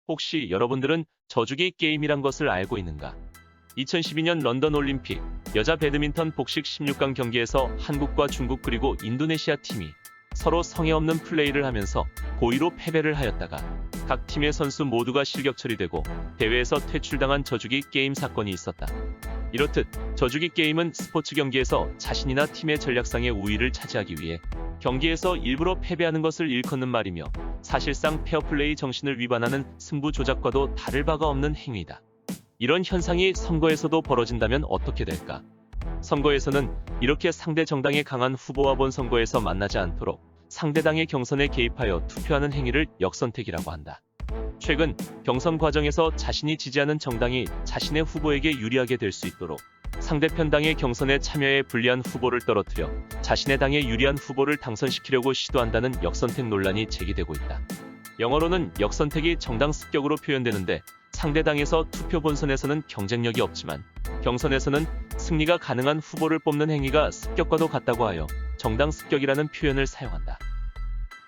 혹시 여러분들은 져주기 게임이란 것을 알고 있는가? 2012년 런던 올림픽 여자 배드민턴 복식 16강 경기에서 한국과 중국 그리고 인도네시아 팀이 서로 성의 없는 플레이를 하면서 고의로 패배를 하였다가 각 팀의 선수 모두가 실격 처리되고 대회에서 퇴출당한 져주기 게임 사건이 있었다. 이렇듯 져주기 게임은 스포츠 경기에서 자신이나 팀의 전략상의 우위를 차지하기 위해 경기에서 일부러 패배하는 것을 일컫는 말이며 사실상 페어플레이 정신을 위반하는 승부 조작과도 다를 바가 없는 행위다. 이런 현상이 선거에서도 벌어진다면 어떻게 될까? 선거에서는 이렇게 상대 정당의 강한 후보와 본 선거에서 만나지 않도록 상대당의 경선에 개입하여 투표하는 행위를 역선택이라고 한다. 최근 경선 과정에서 자신이 지지하는 정당이 자신의 후보에게 유리하게 될 수 있도록 상대편 당의 경선에 참여해 불리한 후보를 떨어뜨려 자신의 당에 유리한 후보를 당선시키려고 시도한다는 역선택 논란이 제기되고 있다. 영어로는 역선택이 정당 습격으로 표현되는데 상대당에서 투표 본선에서는 경쟁력이 없지만 경선에서는 승리가 가능한 후보를 뽑는 행위가 습격과도 같다고 하여 정당 습격이라는 표현을 사용한다.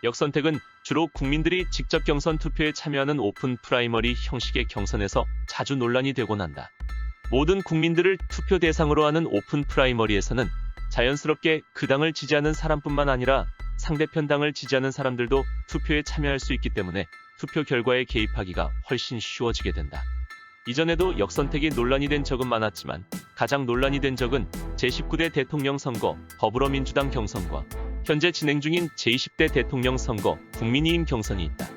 역선택은 주로 국민들이 직접 경선 투표에 참여하는 오픈 프라이머리 형식의 경선에서 자주 논란이 되곤 한다. 모든 국민들을 투표 대상으로 하는 오픈 프라이머리에서는 자연스럽게 그 당을 지지하는 사람뿐만 아니라 상대편 당을 지지하는 사람들도 투표에 참여할 수 있기 때문에 투표 결과에 개입하기가 훨씬 쉬워지게 된다. 이전에도 역선택이 논란이 된 적은 많았지만 가장 논란이 된 적은 제19대 대통령 선거 더불어민주당 경선과 현재 진행 중인 제20대 대통령 선거 국민의힘 경선이 있다.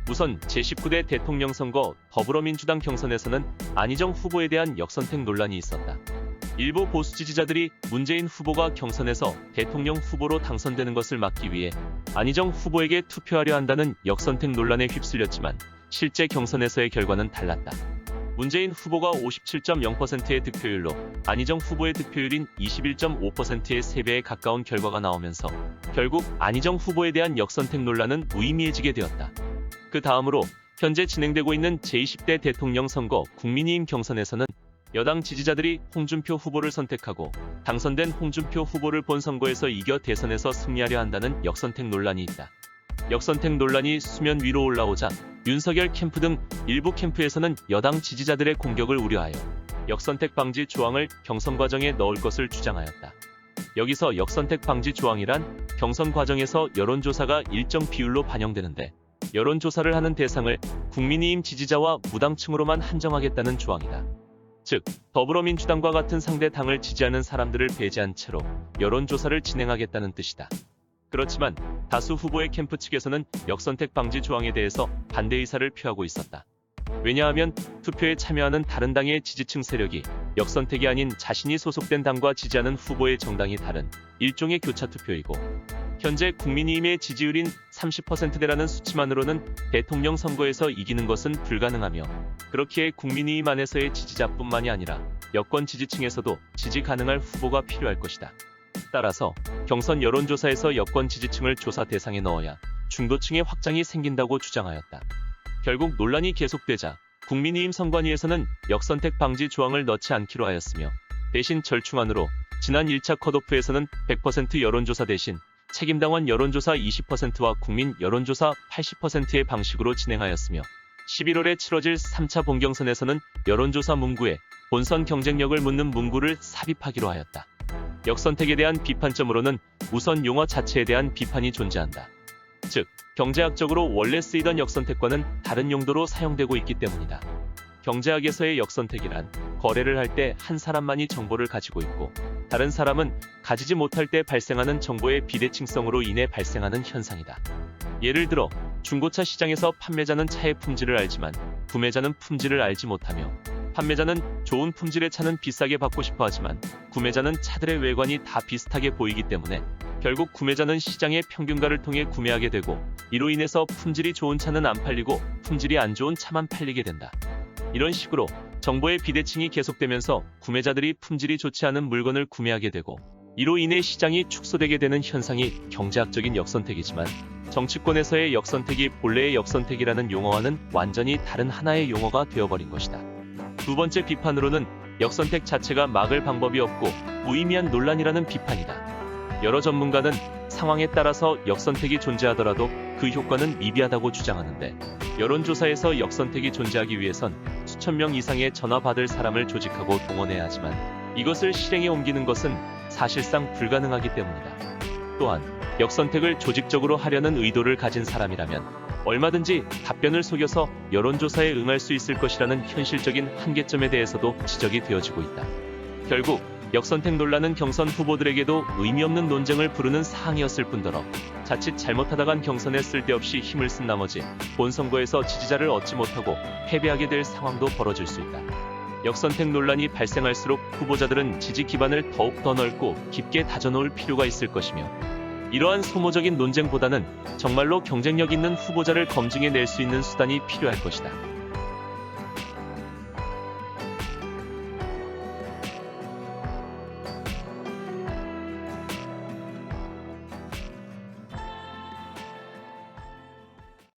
우선 제19대 대통령 선거 더불어민주당 경선에서는 안희정 후보에 대한 역선택 논란이 있었다. 일부 보수 지지자들이 문재인 후보가 경선에서 대통령 후보로 당선되는 것을 막기 위해 안희정 후보에게 투표하려 한다는 역선택 논란에 휩쓸렸지만 실제 경선에서의 결과는 달랐다. 문재인 후보가 57.0%의 득표율로 안희정 후보의 득표율인 21.5%의 3배에 가까운 결과가 나오면서 결국 안희정 후보에 대한 역선택 논란은 무의미해지게 되었다. 그 다음으로 현재 진행되고 있는 제20대 대통령 선거 국민의힘 경선에서는 여당 지지자들이 홍준표 후보를 선택하고 당선된 홍준표 후보를 본선거에서 이겨 대선에서 승리하려 한다는 역선택 논란이 있다. 역선택 논란이 수면 위로 올라오자 윤석열 캠프 등 일부 캠프에서는 여당 지지자들의 공격을 우려하여 역선택 방지 조항을 경선 과정에 넣을 것을 주장하였다. 여기서 역선택 방지 조항이란 경선 과정에서 여론조사가 일정 비율로 반영되는데 여론조사를 하는 대상을 국민의힘 지지자와 무당층으로만 한정하겠다는 조항이다. 즉, 더불어민주당과 같은 상대 당을 지지하는 사람들을 배제한 채로 여론조사를 진행하겠다는 뜻이다. 그렇지만 다수 후보의 캠프 측에서는 역선택 방지 조항에 대해서 반대 의사를 표하고 있었다. 왜냐하면 투표에 참여하는 다른 당의 지지층 세력이 역선택이 아닌 자신이 소속된 당과 지지하는 후보의 정당이 다른 일종의 교차 투표이고 현재 국민의힘의 지지율인 30%대라는 수치만으로는 대통령 선거에서 이기는 것은 불가능하며 그렇기에 국민의힘 안에서의 지지자뿐만이 아니라 여권 지지층에서도 지지 가능할 후보가 필요할 것이다. 따라서 경선 여론조사에서 여권 지지층을 조사 대상에 넣어야 중도층의 확장이 생긴다고 주장하였다. 결국 논란이 계속되자 국민의힘 선관위에서는 역선택 방지 조항을 넣지 않기로 하였으며 대신 절충안으로 지난 1차 컷오프에서는 100% 여론조사 대신 책임당원 여론조사 20%와 국민 여론조사 80%의 방식으로 진행하였으며 11월에 치러질 3차 본경선에서는 여론조사 문구에 본선 경쟁력을 묻는 문구를 삽입하기로 하였다. 역선택에 대한 비판점으로는 우선 용어 자체에 대한 비판이 존재한다. 즉, 경제학적으로 원래 쓰이던 역선택과는 다른 용도로 사용되고 있기 때문이다. 경제학에서의 역선택이란 거래를 할 때 한 사람만이 정보를 가지고 있고 다른 사람은 가지지 못할 때 발생하는 정보의 비대칭성으로 인해 발생하는 현상이다. 예를 들어 중고차 시장에서 판매자는 차의 품질을 알지만 구매자는 품질을 알지 못하며 판매자는 좋은 품질의 차는 비싸게 받고 싶어 하지만 구매자는 차들의 외관이 다 비슷하게 보이기 때문에 결국 구매자는 시장의 평균가를 통해 구매하게 되고 이로 인해서 품질이 좋은 차는 안 팔리고 품질이 안 좋은 차만 팔리게 된다. 이런 식으로 정보의 비대칭이 계속되면서 구매자들이 품질이 좋지 않은 물건을 구매하게 되고 이로 인해 시장이 축소되게 되는 현상이 경제학적인 역선택이지만 정치권에서의 역선택이 본래의 역선택이라는 용어와는 완전히 다른 하나의 용어가 되어버린 것이다. 두 번째 비판으로는 역선택 자체가 막을 방법이 없고 무의미한 논란이라는 비판이다. 여러 전문가는 상황에 따라서 역선택이 존재하더라도 그 효과는 미비하다고 주장하는데, 여론조사에서 역선택이 존재하기 위해선 수천 명 이상의 전화 받을 사람을 조직하고 동원해야 하지만 이것을 실행에 옮기는 것은 사실상 불가능하기 때문이다. 또한 역선택을 조직적으로 하려는 의도를 가진 사람이라면 얼마든지 답변을 속여서 여론조사에 응할 수 있을 것이라는 현실적인 한계점에 대해서도 지적이 되어지고 있다. 결국 역선택 논란은 경선 후보들에게도 의미 없는 논쟁을 부르는 사항이었을 뿐더러 자칫 잘못하다간 경선에 쓸데없이 힘을 쓴 나머지 본 선거에서 지지자를 얻지 못하고 패배하게 될 상황도 벌어질 수 있다. 역선택 논란이 발생할수록 후보자들은 지지 기반을 더욱 더 넓고 깊게 다져놓을 필요가 있을 것이며, 이러한 소모적인 논쟁보다는 정말로 경쟁력 있는 후보자를 검증해낼 수 있는 수단이 필요할 것이다.